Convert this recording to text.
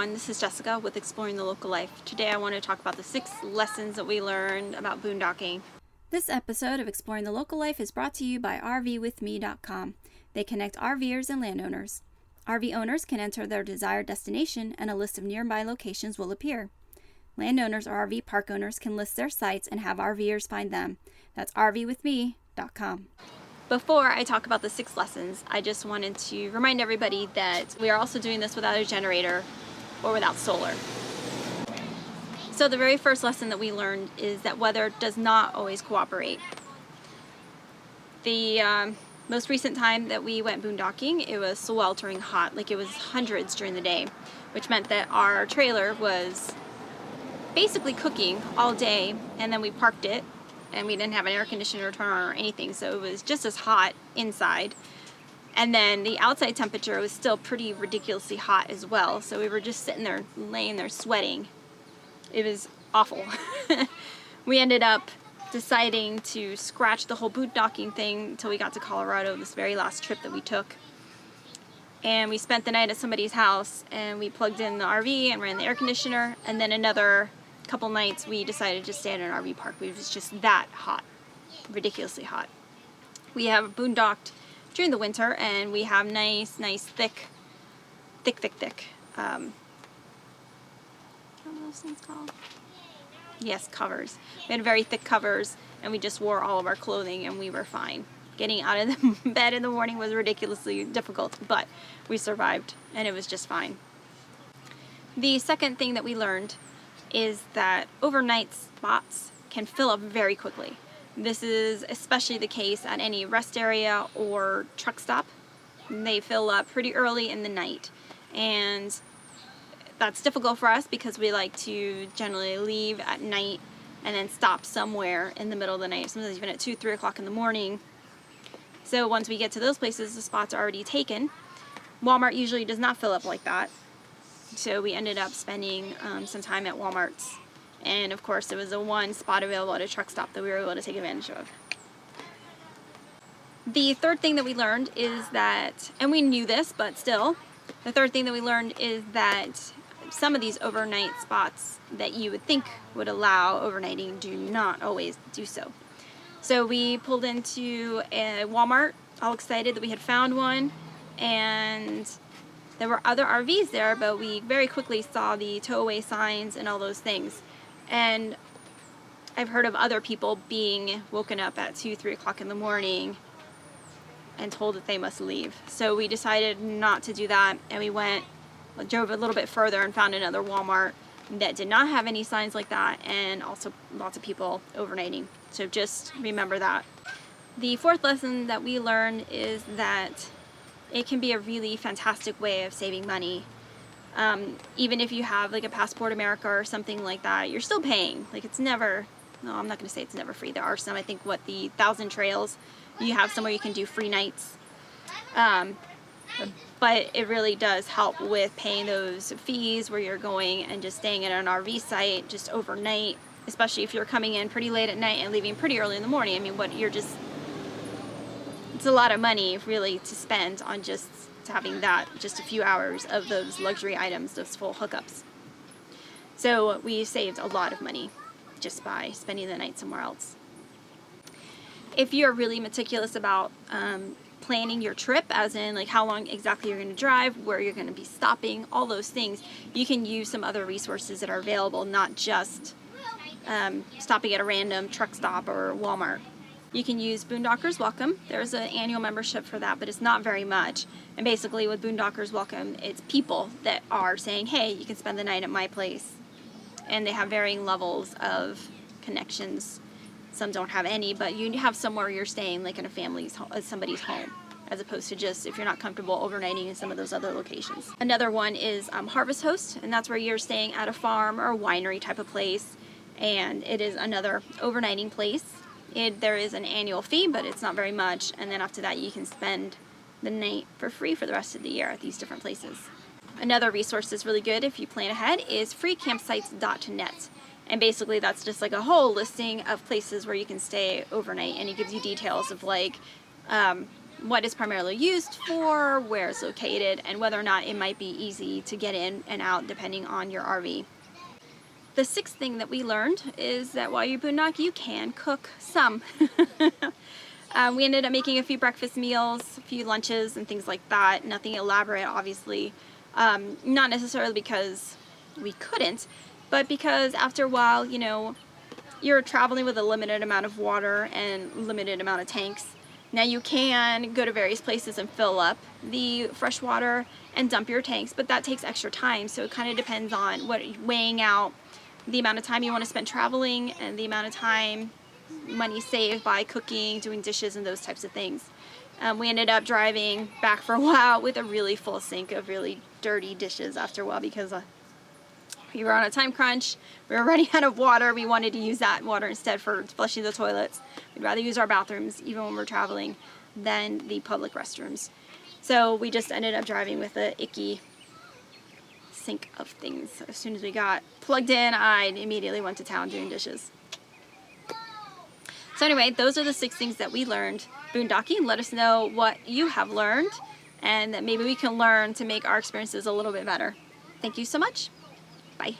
everyone, this is Jessica with Exploring the Local Life. Today I want to talk about the 6 lessons that we learned about boondocking. This episode of Exploring the Local Life is brought to you by RVwithme.com. They connect RVers and landowners. RV owners can enter their desired destination and a list of nearby locations will appear. Landowners or RV park owners can list their sites and have RVers find them. That's RVwithme.com. Before I talk about the 6 lessons, I just wanted to remind everybody that we are also doing this without a generator or without solar. So the very first lesson that we learned is that weather does not always cooperate. The most recent time that we went boondocking, it was sweltering hot, like it was hundreds during the day, which meant that our trailer was basically cooking all day, and then we parked it and we didn't have an air conditioner to turn on or anything, so it was just as hot inside. And then the outside temperature was still pretty ridiculously hot as well, so we were just sitting there, laying there sweating. It was awful. We ended up deciding to scratch the whole boondocking thing until we got to Colorado, this very last trip that we took. And we spent the night at somebody's house, and we plugged in the RV and ran the air conditioner, and then another couple nights we decided to stay at an RV park. It was just that hot, ridiculously hot. We have boondocked during the winter, and we have nice thick what are those things called? Yes, covers. We had very thick covers, and we just wore all of our clothing and we were fine. Getting out of the bed in the morning was ridiculously difficult, but we survived and it was just fine. The second thing that we learned is that overnight spots can fill up very quickly. This is especially the case at any rest area or truck stop. They fill up pretty early in the night, and that's difficult for us because we like to generally leave at night and then stop somewhere in the middle of the night, sometimes even at 2-3 o'clock in the morning. So once we get to those places, the spots are already taken. Walmart usually does not fill up like that. So we ended up spending some time at Walmart's, and of course there was a one spot available at a truck stop that we were able to take advantage of. The third thing that we learned is that, and we knew this, but still, the third thing that we learned is that some of these overnight spots that you would think would allow overnighting do not always do so. So we pulled into a Walmart, all excited that we had found one, and there were other RVs there, but we very quickly saw the tow-away signs and all those things. And I've heard of other people being woken up at 2-3 o'clock in the morning and told that they must leave. So we decided not to do that, and we drove a little bit further and found another Walmart that did not have any signs like that, and also lots of people overnighting. So just remember that. The fourth lesson that we learned is that it can be a really fantastic way of saving money. Even if you have like a Passport America or something like that, you're still paying. Like it's never, no, I'm not going to say it's never free. There are some, I think, the 1,000 Trails, you have somewhere you can do free nights. But it really does help with paying those fees where you're going and just staying at an RV site just overnight, especially if you're coming in pretty late at night and leaving pretty early in the morning. I mean, it's a lot of money really to spend on just having that, just a few hours of those luxury items, those full hookups. So we saved a lot of money just by spending the night somewhere else. If you're really meticulous about planning your trip, as in like how long exactly you're going to drive, where you're going to be stopping, all those things, you can use some other resources that are available, not just stopping at a random truck stop or Walmart. You can use Boondockers Welcome. There's an annual membership for that, but it's not very much. And basically with Boondockers Welcome, it's people that are saying, hey, you can spend the night at my place. And they have varying levels of connections. Some don't have any, but you have somewhere you're staying, like in somebody's home, as opposed to just if you're not comfortable overnighting in some of those other locations. Another one is Harvest Host, and that's where you're staying at a farm or a winery type of place, and it is another overnighting place. There is an annual fee, but it's not very much, and then after that you can spend the night for free for the rest of the year at these different places. Another resource that's really good if you plan ahead is freecampsites.net. And basically that's just like a whole listing of places where you can stay overnight, and it gives you details of like what it's primarily used for, where it's located, and whether or not it might be easy to get in and out depending on your RV. The sixth thing that we learned is that while you boondock, you can cook some. We ended up making a few breakfast meals, a few lunches, and things like that. Nothing elaborate, obviously. Not necessarily because we couldn't, but because after a while, you know, you're traveling with a limited amount of water and limited amount of tanks. Now you can go to various places and fill up the fresh water and dump your tanks, but that takes extra time. So it kind of depends on weighing out the amount of time you want to spend traveling and the amount of time, money saved by cooking, doing dishes, and those types of things. We ended up driving back for a while with a really full sink of really dirty dishes after a while because we were on a time crunch. We were running out of water. We wanted to use that water instead for flushing the toilets. We'd rather use our bathrooms, even when we're traveling, than the public restrooms. So we just ended up driving with a icky sink of things. As soon as we got plugged in, I immediately went to town doing dishes. So anyway, those are the 6 things that we learned boondocking. Let us know what you have learned, and that maybe we can learn to make our experiences a little bit better. Thank you so much. Bye.